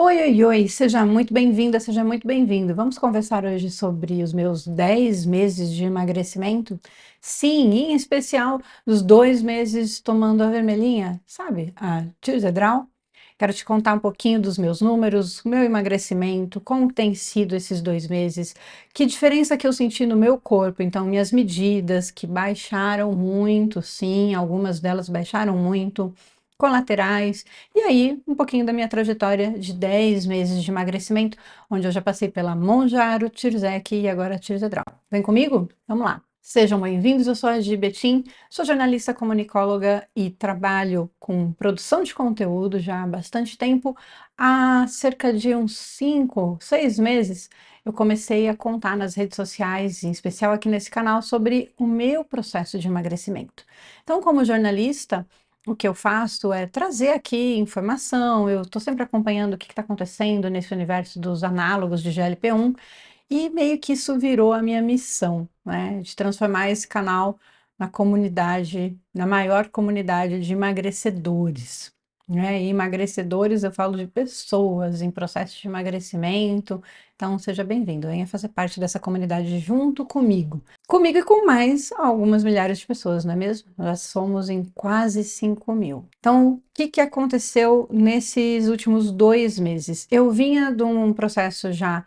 Oi, oi, oi, seja muito bem-vinda, seja muito bem-vindo. Vamos conversar hoje sobre os meus 10 meses de emagrecimento? Sim, em especial os 2 meses tomando a vermelhinha, sabe, a Tirzedral. Quero te contar um pouquinho dos meus números, meu emagrecimento, como tem sido esses 2 meses, que diferença que eu senti no meu corpo. Então, minhas medidas que baixaram muito, sim, algumas delas baixaram muito, colaterais. E aí, um pouquinho da minha trajetória de 10 meses de emagrecimento, onde eu já passei pela Monjaro, Tirzec e agora Tirzedral. Vem comigo? Vamos lá! Sejam bem-vindos, eu sou a Gi Betim, sou jornalista comunicóloga e trabalho com produção de conteúdo já há bastante tempo. Há cerca de uns 5, 6 meses, eu comecei a contar nas redes sociais, em especial aqui nesse canal, sobre o meu processo de emagrecimento. Então, como jornalista, o que eu faço é trazer aqui informação, eu estou sempre acompanhando o que está acontecendo nesse universo dos análogos de GLP-1 e meio que isso virou a minha missão, né, de transformar esse canal na comunidade, na maior comunidade de emagrecedores, né? E emagrecedores, eu falo de pessoas em processo de emagrecimento, então seja bem-vindo, venha fazer parte dessa comunidade junto comigo. Comigo e com mais algumas milhares de pessoas, não é mesmo? Nós somos em quase 5.000. Então, o que que aconteceu nesses últimos 2 meses? Eu vinha de um processo já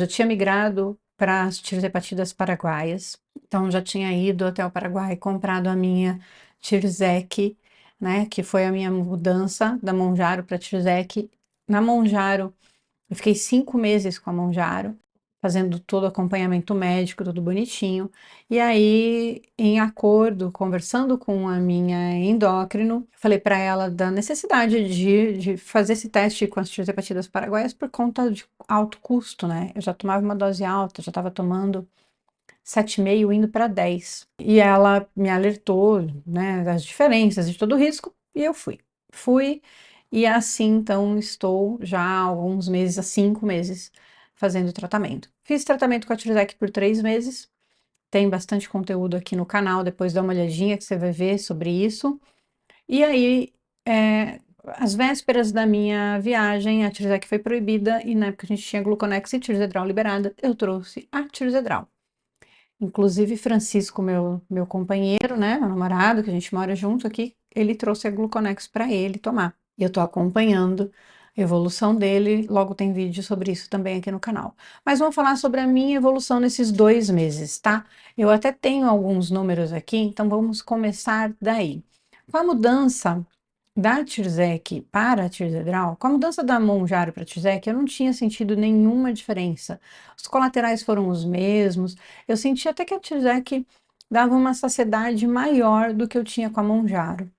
tinha migrado para as tirzepatidas paraguaias, então já tinha ido até o Paraguai e comprado a minha Tirzec, né, que foi a minha mudança da Monjaro para Tirzec. Na Monjaro, eu fiquei 5 meses com a Monjaro, fazendo todo o acompanhamento médico, tudo bonitinho. E aí, em acordo, conversando com a minha endócrino, falei para ela da necessidade de fazer esse teste com as tirzepatidas paraguaias por conta de alto custo, né? Eu já tomava uma dose alta, já estava tomando 7,5 indo para 10. E ela me alertou, né, das diferenças de todo o risco, e eu fui. Fui, e assim, então, estou já há alguns meses, há 5 meses, fazendo tratamento. Fiz tratamento com a Tirzec por 3 meses, tem bastante conteúdo aqui no canal, depois dá uma olhadinha que você vai ver sobre isso. E aí, às vésperas da minha viagem, a Tirzec foi proibida, e na época a gente tinha Gluconex e Tirzedral liberada, eu trouxe a Tirzedral. Inclusive, Francisco, meu companheiro, né, meu namorado, que a gente mora junto aqui, ele trouxe a Gluconex para ele tomar. E eu tô acompanhando a evolução dele, logo tem vídeo sobre isso também aqui no canal. Mas vamos falar sobre a minha evolução nesses 2 meses, tá? Eu até tenho alguns números aqui, então vamos começar daí. Com a mudança da Tirzec para a Tirzedral, com a mudança da Monjaro para a Tirzec, eu não tinha sentido nenhuma diferença. Os colaterais foram os mesmos, eu senti até que a Tirzec dava uma saciedade maior do que eu tinha com a Monjaro.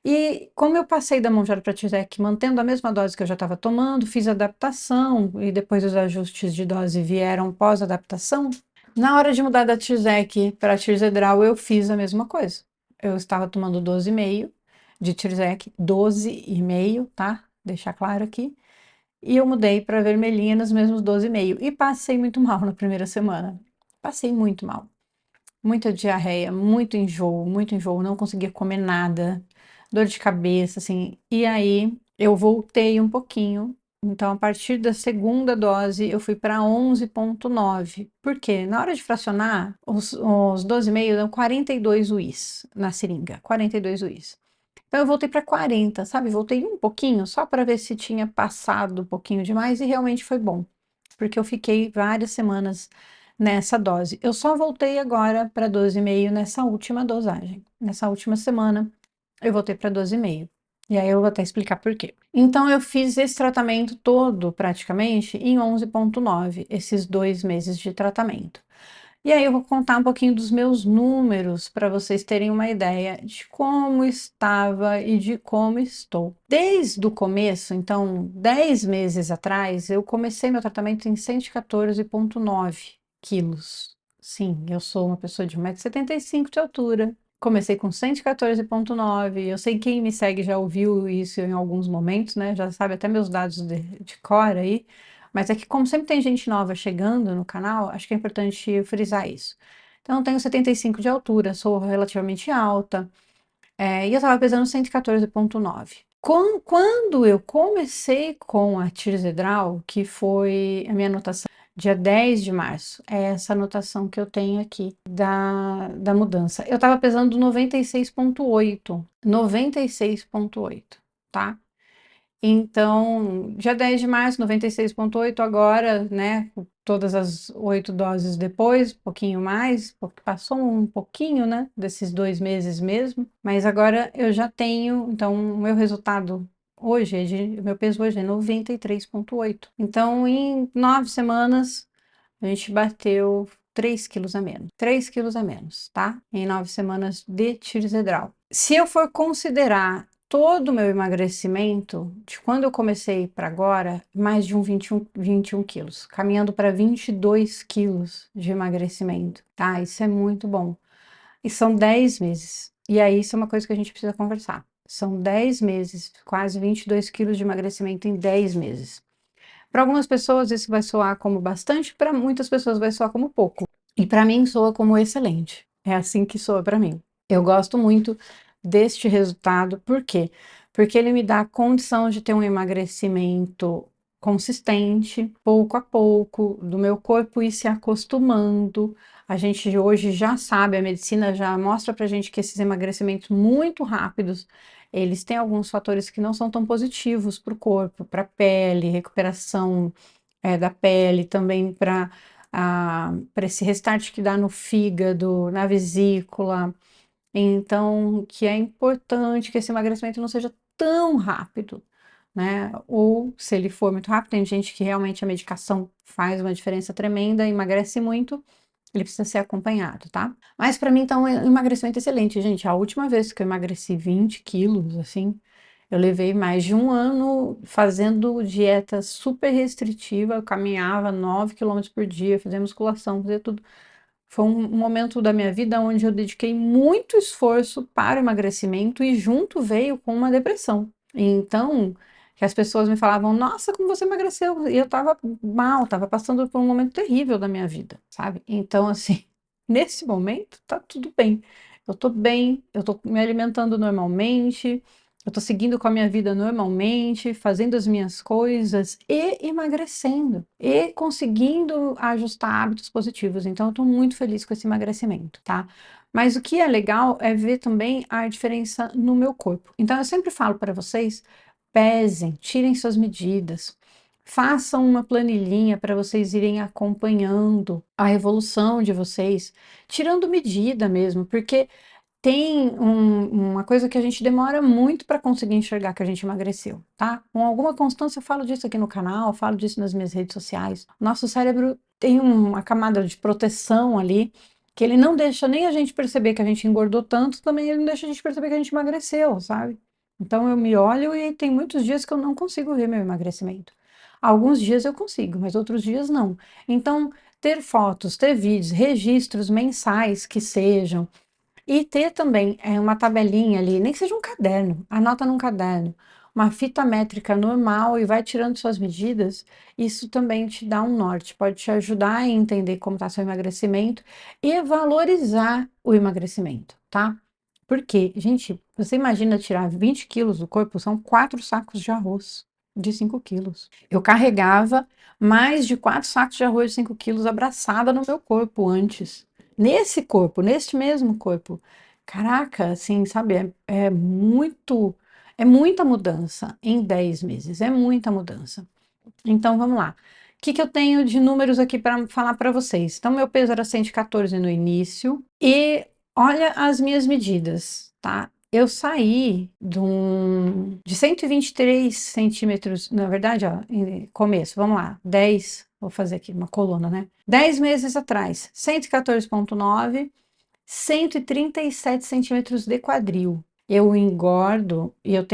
E como eu passei da Monjaro para a Tirzec mantendo a mesma dose que eu já estava tomando, fiz adaptação e depois os ajustes de dose vieram pós-adaptação, na hora de mudar da Tirzec para a Tirzedral eu fiz a mesma coisa. Eu estava tomando 12,5 de Tirzec, 12,5, tá? Deixar claro aqui. E eu mudei para vermelhinha nos mesmos 12,5 e passei muito mal na primeira semana. Passei muito mal. Muita diarreia, muito enjoo, não conseguia comer nada, dor de cabeça, assim. E aí eu voltei um pouquinho. Então, a partir da segunda dose, eu fui para 11,9. Por quê? Na hora de fracionar, os 12,5 dão 42 UIs na seringa, 42 UIs. Então, eu voltei para 40, sabe? Voltei um pouquinho, só para ver se tinha passado um pouquinho demais, e realmente foi bom, porque eu fiquei várias semanas nessa dose. Eu só voltei agora para 12,5 nessa última dosagem. Nessa última semana, eu voltei para 12,5. E aí eu vou até explicar por quê. Então, eu fiz esse tratamento todo, praticamente, em 11,9, esses 2 meses de tratamento. E aí eu vou contar um pouquinho dos meus números para vocês terem uma ideia de como estava e de como estou. Desde o começo, então 10 meses atrás, eu comecei meu tratamento em 114,9 quilos. Sim, eu sou uma pessoa de 1,75 m de altura. Comecei com 114,9. Eu sei que quem me segue já ouviu isso em alguns momentos, né? Já sabe até meus dados de cor aí. Mas é que como sempre tem gente nova chegando no canal, acho que é importante frisar isso. Então, eu tenho 75 de altura, sou relativamente alta, e eu estava pesando 114,9. Quando eu comecei com a Tirzedral, que foi a minha anotação dia 10 de março, é essa anotação que eu tenho aqui da mudança. Eu estava pesando 96,8, 96,8, tá? Então, dia 10 de março, 96,8, agora, né, com todas as 8 doses depois, um pouquinho mais, porque passou um pouquinho, né, desses 2 meses mesmo, mas agora eu já tenho, então, o meu resultado hoje, o meu peso hoje é 93,8. Então, em 9 semanas, a gente bateu 3 quilos a menos. 3 quilos a menos, tá? Em 9 semanas de Tirzedral. Se eu for considerar todo o meu emagrecimento, de quando eu comecei para agora, mais de 21 quilos, caminhando para 22 quilos de emagrecimento, tá? Isso é muito bom. E são 10 meses. E aí, isso é uma coisa que a gente precisa conversar. São 10 meses, quase 22 quilos de emagrecimento em 10 meses. Para algumas pessoas isso vai soar como bastante, para muitas pessoas vai soar como pouco. E para mim soa como excelente. É assim que soa para mim. Eu gosto muito deste resultado, por quê? Porque ele me dá a condição de ter um emagrecimento consistente, pouco a pouco, do meu corpo ir se acostumando. A gente hoje já sabe, a medicina já mostra pra gente que esses emagrecimentos muito rápidos, eles têm alguns fatores que não são tão positivos para o corpo, para a pele, recuperação da pele, também para esse restart que dá no fígado, na vesícula. Então, que é importante que esse emagrecimento não seja tão rápido, né? Ou se ele for muito rápido, tem gente que realmente a medicação faz uma diferença tremenda, emagrece muito, ele precisa ser acompanhado, tá? Mas para mim, então, é um emagrecimento excelente, gente. A última vez que eu emagreci 20 quilos, assim, eu levei mais de um ano fazendo dieta super restritiva, eu caminhava 9 quilômetros por dia, fazia musculação, fazia tudo. Foi um momento da minha vida onde eu dediquei muito esforço para o emagrecimento e junto veio com uma depressão. Então, que as pessoas me falavam, nossa, como você emagreceu? E eu tava mal, tava passando por um momento terrível da minha vida, sabe? Então, assim, nesse momento, tá tudo bem, eu tô me alimentando normalmente, eu tô seguindo com a minha vida normalmente, fazendo as minhas coisas e emagrecendo e conseguindo ajustar hábitos positivos. Então, eu tô muito feliz com esse emagrecimento, tá? Mas o que é legal é ver também a diferença no meu corpo. Então, eu sempre falo para vocês, pesem, tirem suas medidas, façam uma planilhinha para vocês irem acompanhando a evolução de vocês, tirando medida mesmo, porque tem uma coisa que a gente demora muito para conseguir enxergar que a gente emagreceu, tá? Com alguma constância eu falo disso aqui no canal, eu falo disso nas minhas redes sociais. Nosso cérebro tem uma camada de proteção ali, que ele não deixa nem a gente perceber que a gente engordou tanto, também ele não deixa a gente perceber que a gente emagreceu, sabe? Então eu me olho e tem muitos dias que eu não consigo ver meu emagrecimento. Alguns dias eu consigo, mas outros dias não. Então, ter fotos, ter vídeos, registros mensais que sejam, e ter também uma tabelinha ali, nem que seja um caderno, anota num caderno, uma fita métrica normal e vai tirando suas medidas, isso também te dá um norte, pode te ajudar a entender como está seu emagrecimento e valorizar o emagrecimento, tá? Porque, gente, você imagina tirar 20 quilos do corpo, são 4 sacos de arroz de 5 quilos. Eu carregava mais de 4 sacos de arroz de 5 quilos abraçada no meu corpo antes. Nesse corpo, neste mesmo corpo. Caraca, assim, sabe, é muita mudança em 10 meses, é muita mudança. Então, vamos lá. O que que eu tenho de números aqui para falar para vocês? Então, meu peso era 114 no início e olha as minhas medidas, tá? Eu saí de 123 centímetros, na verdade, ó, começo, vamos lá, 10, vou fazer aqui uma coluna, né? 10 meses atrás, 114,9, 137 centímetros de quadril. Eu engordo e eu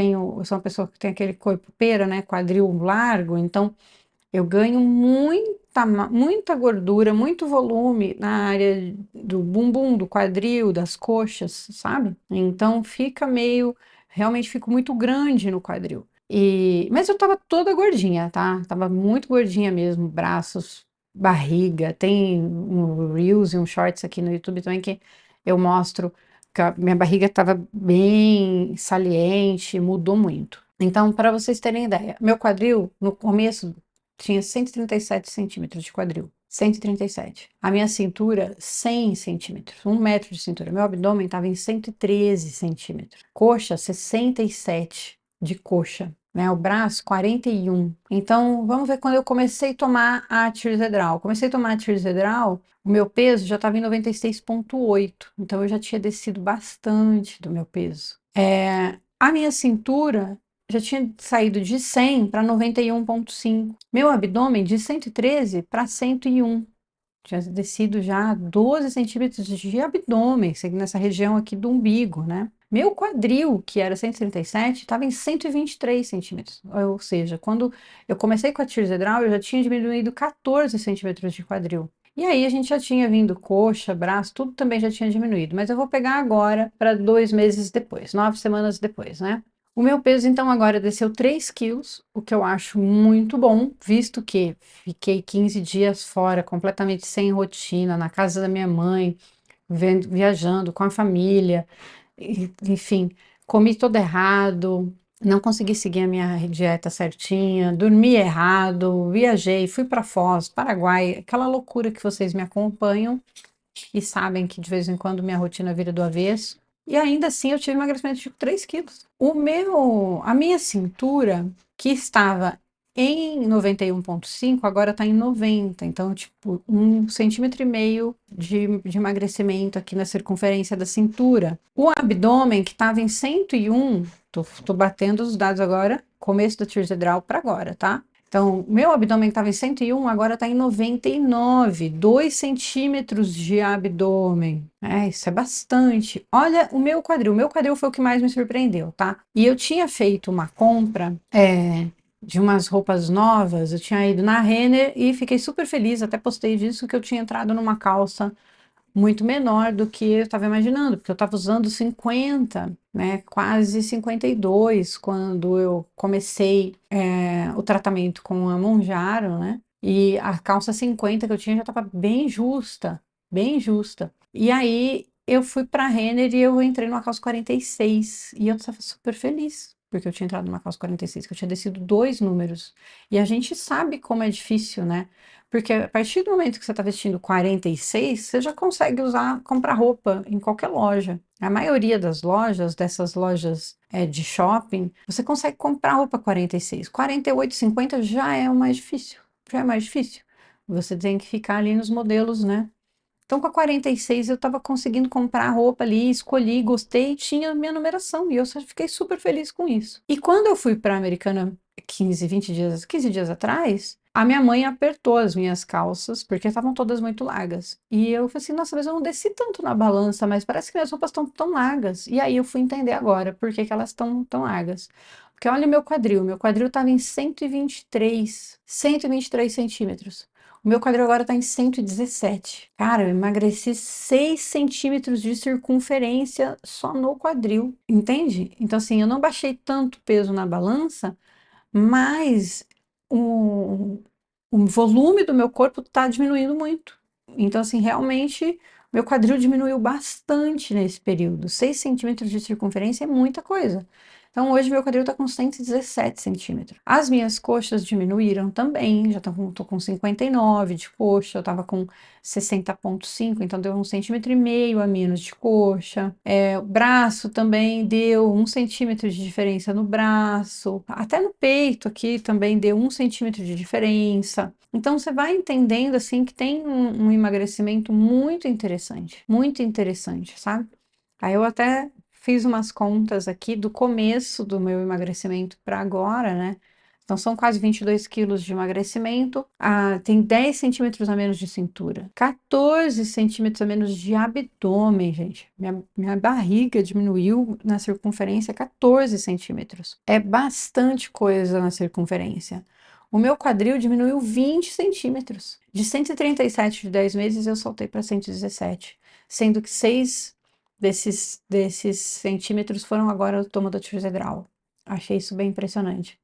sou uma pessoa que tem aquele corpo pera, né? Quadril largo, então eu ganho muita gordura, muito volume na área do bumbum, do quadril, das coxas, sabe? Então fica meio, realmente fico muito grande no quadril. Mas eu tava toda gordinha, tá? Tava muito gordinha mesmo, braços, barriga. Tem um Reels e um Shorts aqui no YouTube também que eu mostro que a minha barriga tava bem saliente, mudou muito. Então, para vocês terem ideia, meu quadril, no começo, tinha 137 centímetros de quadril. 137. A minha cintura, 100 centímetros. 1 metro de cintura. Meu abdômen estava em 113 centímetros. Coxa, 67 de coxa. Né? O braço, 41. Então, vamos ver quando eu comecei a tomar a Tirzedral. Comecei a tomar a Tirzedral, o meu peso já estava em 96,8. Então, eu já tinha descido bastante do meu peso. A minha cintura já tinha saído de 100 para 91,5. Meu abdômen de 113 para 101. Tinha descido já 12 centímetros de abdômen, nessa região aqui do umbigo, né? Meu quadril, que era 137, estava em 123 centímetros. Ou seja, quando eu comecei com a Tirzedral, eu já tinha diminuído 14 centímetros de quadril. E aí a gente já tinha vindo coxa, braço, tudo também já tinha diminuído. Mas eu vou pegar agora para 2 meses depois, 9 semanas depois, né? O meu peso, então, agora desceu 3 quilos, o que eu acho muito bom, visto que fiquei 15 dias fora, completamente sem rotina, na casa da minha mãe, viajando com a família, enfim, comi tudo errado, não consegui seguir a minha dieta certinha, dormi errado, viajei, fui para Foz, Paraguai, aquela loucura que vocês me acompanham e sabem que de vez em quando minha rotina vira do avesso. E ainda assim eu tive emagrecimento de 3 quilos. A minha cintura, que estava em 91,5, agora está em 90. Então, tipo, 1,5 cm de emagrecimento aqui na circunferência da cintura. O abdômen, que estava em 101, tô batendo os dados agora, começo da Tirzedral para agora, tá? Então, meu abdômen estava em 101, agora está em 99, 2 centímetros de abdômen. Isso é bastante. Olha o meu quadril foi o que mais me surpreendeu, tá? E eu tinha feito uma compra, de umas roupas novas, eu tinha ido na Renner e fiquei super feliz, até postei disso, que eu tinha entrado numa calça muito menor do que eu estava imaginando, porque eu estava usando 50, né, quase 52 quando eu comecei o tratamento com a Monjaro, né, e a calça 50 que eu tinha já estava bem justa, bem justa. E aí eu fui para a Renner e eu entrei numa calça 46 e eu estava super feliz. Porque eu tinha entrado numa calça 46, que eu tinha descido 2 números. E a gente sabe como é difícil, né? Porque a partir do momento que você está vestindo 46, você já consegue comprar roupa em qualquer loja. A maioria das lojas, dessas lojas de shopping, você consegue comprar roupa 46. 48, 50 já é o mais difícil. Já é mais difícil. Você tem que ficar ali nos modelos, né? Então, com a 46, eu estava conseguindo comprar roupa ali, escolhi, gostei, tinha minha numeração, e eu só fiquei super feliz com isso. E quando eu fui para a Americana 15 dias atrás, a minha mãe apertou as minhas calças, porque estavam todas muito largas. E eu falei assim, nossa, mas eu não desci tanto na balança, mas parece que minhas roupas estão tão largas. E aí eu fui entender agora por que que elas estão tão largas. Porque olha meu quadril estava em 123 centímetros. O meu quadril agora tá em 117. Cara, eu emagreci 6 centímetros de circunferência só no quadril, entende? Então, assim, eu não baixei tanto peso na balança, mas o, o volume do meu corpo tá diminuindo muito. Então, assim, realmente, meu quadril diminuiu bastante nesse período. 6 centímetros de circunferência é muita coisa. Então, hoje meu quadril tá com 117 centímetros. As minhas coxas diminuíram também, tô com 59 de coxa, eu tava com 60,5, então deu 1,5 cm a menos de coxa. O braço também deu 1 cm de diferença no braço, até no peito aqui também deu 1 cm de diferença. Então você vai entendendo assim que tem um emagrecimento muito interessante, sabe? Aí eu até fiz umas contas aqui do começo do meu emagrecimento para agora, né? Então são quase 22 quilos de emagrecimento. Tem 10 centímetros a menos de cintura, 14 centímetros a menos de abdômen, gente. Minha barriga diminuiu na circunferência 14 centímetros. É bastante coisa na circunferência. O meu quadril diminuiu 20 centímetros. De 137 de 10 meses, eu soltei para 117, sendo que 6 desses centímetros foram agora o tomo da Tirzedral. Achei isso bem impressionante.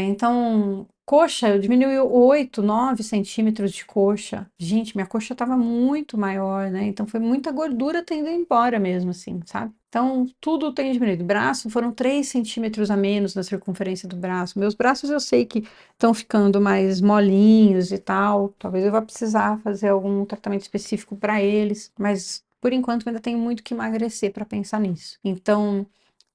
Então, Coxa, eu diminui 8, 9 centímetros de coxa. Gente, minha coxa estava muito maior, né? Então foi muita gordura tendo ido embora mesmo, assim, sabe? Então tudo tem diminuído. Braço foram 3 centímetros a menos na circunferência do braço. Meus braços eu sei que estão ficando mais molinhos e tal. Talvez eu vá precisar fazer algum tratamento específico para eles, mas por enquanto eu ainda tenho muito que emagrecer para pensar nisso. Então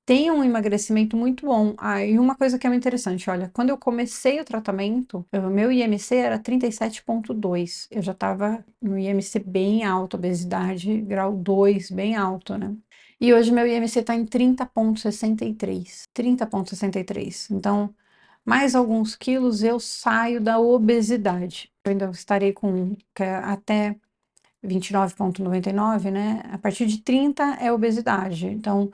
tem um emagrecimento muito bom. Ah, e uma coisa que é muito interessante, olha, quando eu comecei o tratamento, o meu IMC era 37,2. Eu já estava no IMC bem alto, obesidade grau 2, bem alto, né? E hoje meu IMC está em 30,63. 30,63. Então, mais alguns quilos eu saio da obesidade. Eu ainda estarei com até 29,99, né? A partir de 30 é obesidade. Então,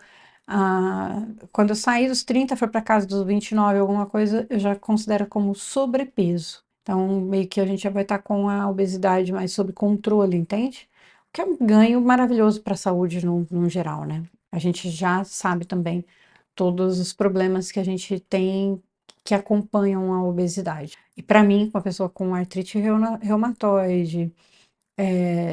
quando eu sair dos 30, for para casa dos 29, alguma coisa, eu já considero como sobrepeso. Então, meio que a gente já vai estar com a obesidade mais sob controle, entende? O que é um ganho maravilhoso para a saúde no geral, né? A gente já sabe também todos os problemas que a gente tem que acompanham a obesidade. E para mim, uma pessoa com artrite reumatoide,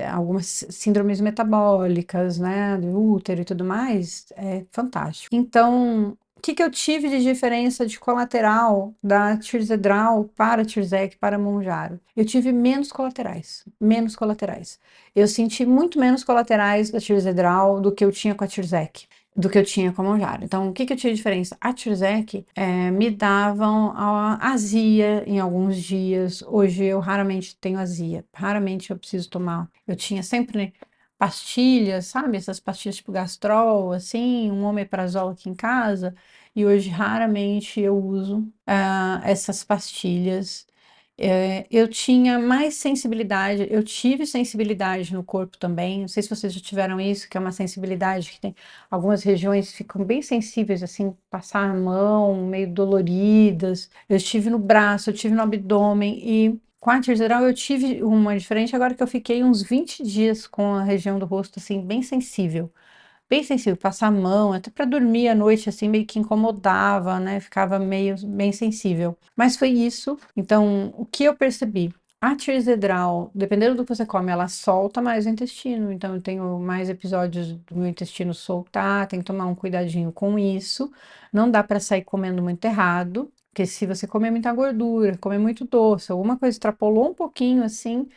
algumas síndromes metabólicas, né, do útero e tudo mais, é fantástico. Então, o que que eu tive de diferença de colateral da Tirzedral para Tirzec para Monjaro? Eu tive menos colaterais, menos colaterais. Eu senti muito menos colaterais da Tirzedral do que eu tinha com a Tirzec, do que eu tinha com a Monjaro. Então, o que que eu tive de diferença? A Tirzec me davam a azia em alguns dias. Hoje eu raramente tenho azia, raramente eu preciso tomar. Eu tinha sempre pastilhas, sabe? Essas pastilhas tipo Gastrol, assim, um omeprazol aqui em casa. E hoje raramente eu uso essas pastilhas. Eu tinha mais sensibilidade, eu tive sensibilidade no corpo também. Não sei se vocês já tiveram isso, que é uma sensibilidade que tem algumas regiões que ficam bem sensíveis, assim, passar a mão, meio doloridas. Eu tive no braço, eu tive no abdômen e com a geral eu tive uma diferente agora que eu fiquei uns 20 dias com a região do rosto, assim, bem sensível, passar a mão, até para dormir à noite, assim, meio que incomodava, né? Ficava meio bem sensível. Mas foi isso. Então, o que eu percebi? A tirzedral, dependendo do que você come, ela solta mais o intestino. Então, eu tenho mais episódios do meu intestino soltar, tem que tomar um cuidadinho com isso. Não dá para sair comendo muito errado. Porque se você comer muita gordura, comer muito doce, alguma coisa extrapolou um pouquinho assim,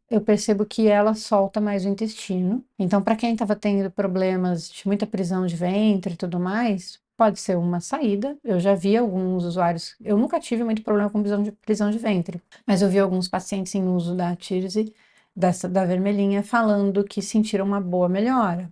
eu percebo que ela solta mais o intestino. Então, para quem estava tendo problemas de muita prisão de ventre e tudo mais, pode ser uma saída. Eu já vi alguns usuários, eu nunca tive muito problema com prisão de ventre, mas eu vi alguns pacientes em uso da Tirze, da vermelhinha, falando que sentiram uma boa melhora.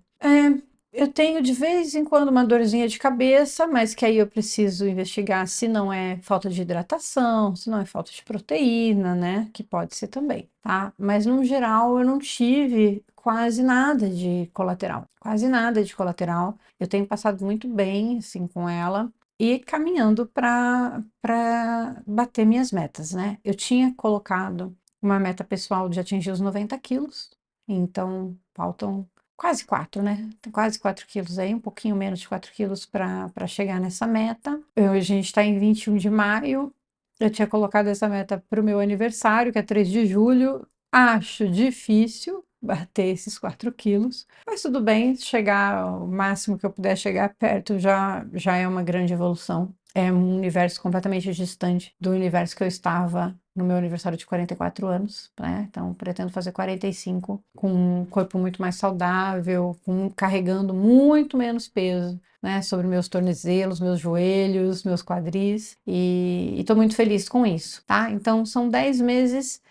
Eu tenho de vez em quando uma dorzinha de cabeça, mas que aí eu preciso investigar se não é falta de hidratação, se não é falta de proteína, né? Que pode ser também, tá? Mas no geral eu não tive quase nada de colateral, quase nada de colateral. Eu tenho passado muito bem assim com ela e caminhando para bater minhas metas, né? Eu tinha colocado uma meta pessoal de atingir os 90 quilos, então faltam quase 4, né? Tem quase 4 quilos aí, um pouquinho menos de 4 quilos para chegar nessa meta. Hoje a gente está em 21 de maio. Eu tinha colocado essa meta para o meu aniversário, que é 3 de julho. Acho difícil bater esses 4 quilos, mas tudo bem, chegar o máximo que eu puder chegar perto já é uma grande evolução. É um universo completamente distante do universo que eu estava no meu aniversário de 44 anos, né? Então, pretendo fazer 45 com um corpo muito mais saudável, carregando muito menos peso, né? Sobre meus tornozelos, meus joelhos, meus quadris, e estou muito feliz com isso, tá? Então, são 10 meses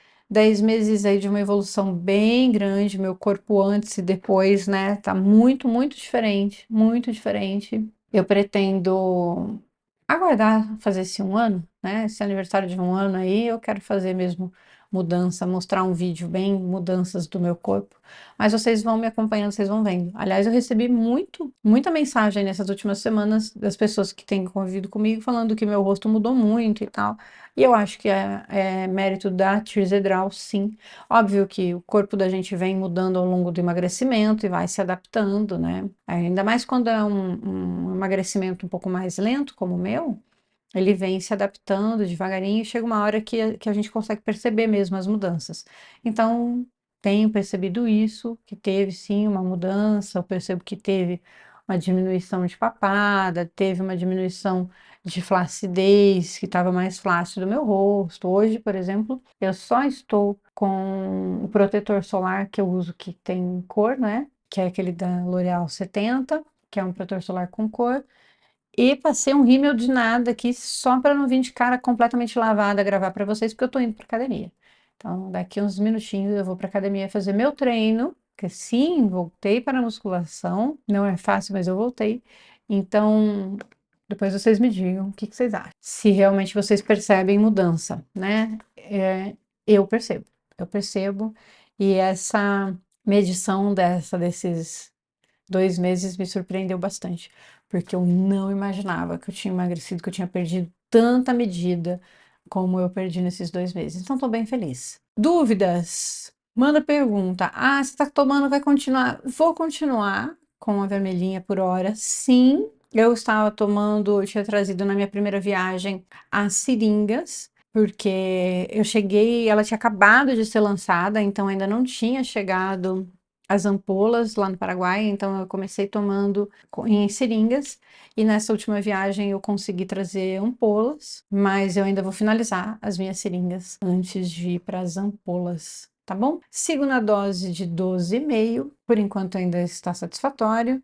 aí de uma evolução bem grande, meu corpo antes e depois, né? Tá muito, muito diferente, muito diferente. Eu pretendo aguardar fazer esse um ano, né? Esse aniversário de um ano aí, eu quero fazer mesmo mudança, mostrar um vídeo bem mudanças do meu corpo. Mas vocês vão me acompanhando, vocês vão vendo. Aliás, eu recebi muita mensagem nessas últimas semanas das pessoas que têm convivido comigo falando que meu rosto mudou muito e tal. E eu acho que é mérito da Tirzedral, sim. Óbvio que o corpo da gente vem mudando ao longo do emagrecimento e vai se adaptando, né? Ainda mais quando é um emagrecimento um pouco mais lento, como o meu, ele vem se adaptando devagarinho e chega uma hora que a gente consegue perceber mesmo as mudanças. Então, tenho percebido isso, que teve sim uma mudança, eu percebo que teve uma diminuição de papada, teve uma diminuição de flacidez, que estava mais flácido do meu rosto. Hoje, por exemplo, eu só estou com o protetor solar que eu uso que tem cor, né? Que é aquele da L'Oréal 70, que é um protetor solar com cor. E passei um rímel de nada aqui só para não vir de cara completamente lavada gravar para vocês, porque eu tô indo para academia. Então, daqui uns minutinhos eu vou para academia fazer meu treino, que sim, voltei para a musculação. Não é fácil, mas eu voltei. Então, depois vocês me digam o que que vocês acham. Se realmente vocês percebem mudança, né? Eu percebo, eu percebo. E essa medição desses 2 meses me surpreendeu bastante, porque eu não imaginava que eu tinha emagrecido, que eu tinha perdido tanta medida como eu perdi nesses 2 meses. Então, tô bem feliz. Dúvidas? Manda pergunta. Ah, você tá tomando, vai continuar? Vou continuar com a vermelhinha por hora. Sim, eu estava tomando, eu tinha trazido na minha primeira viagem as seringas, porque eu cheguei, ela tinha acabado de ser lançada, então ainda não tinha chegado as ampolas lá no Paraguai, então eu comecei tomando em seringas e nessa última viagem eu consegui trazer ampolas, mas eu ainda vou finalizar as minhas seringas antes de ir para as ampolas, tá bom? Sigo na dose de 12,5, por enquanto ainda está satisfatório.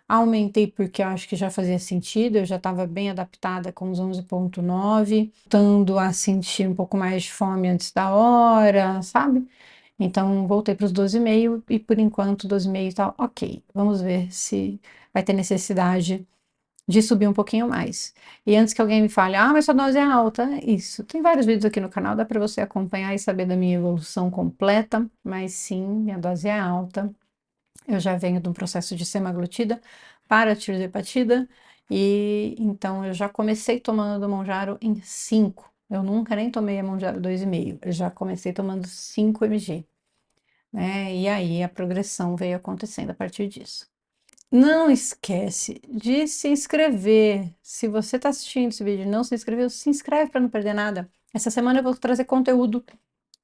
Aumentei porque eu acho que já fazia sentido, eu já estava bem adaptada com os 11,9, voltando a sentir um pouco mais de fome antes da hora, sabe? Então, voltei para os 12,5 e por enquanto 12,5 tá ok. Vamos ver se vai ter necessidade de subir um pouquinho mais. E antes que alguém me fale, ah, mas sua dose é alta, isso. Tem vários vídeos aqui no canal, dá para você acompanhar e saber da minha evolução completa, mas sim, minha dose é alta. Eu já venho de um processo de semaglutida para tirzepatida e então eu já comecei tomando do Monjaro em 5. Eu nunca nem tomei a Monjaro 2,5. Eu já comecei tomando 5 mg, né? E aí a progressão veio acontecendo a partir disso. Não esquece de se inscrever. Se você está assistindo esse vídeo e não se inscreveu, se inscreve para não perder nada. Essa semana eu vou trazer conteúdo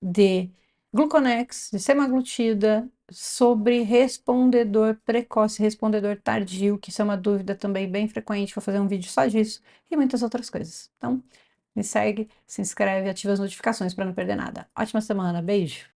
de gluconex, de semaglutida, sobre respondedor precoce, respondedor tardio, que isso é uma dúvida também bem frequente. Vou fazer um vídeo só disso e muitas outras coisas. Então, me segue, se inscreve, ativa as notificações para não perder nada. Ótima semana, beijo!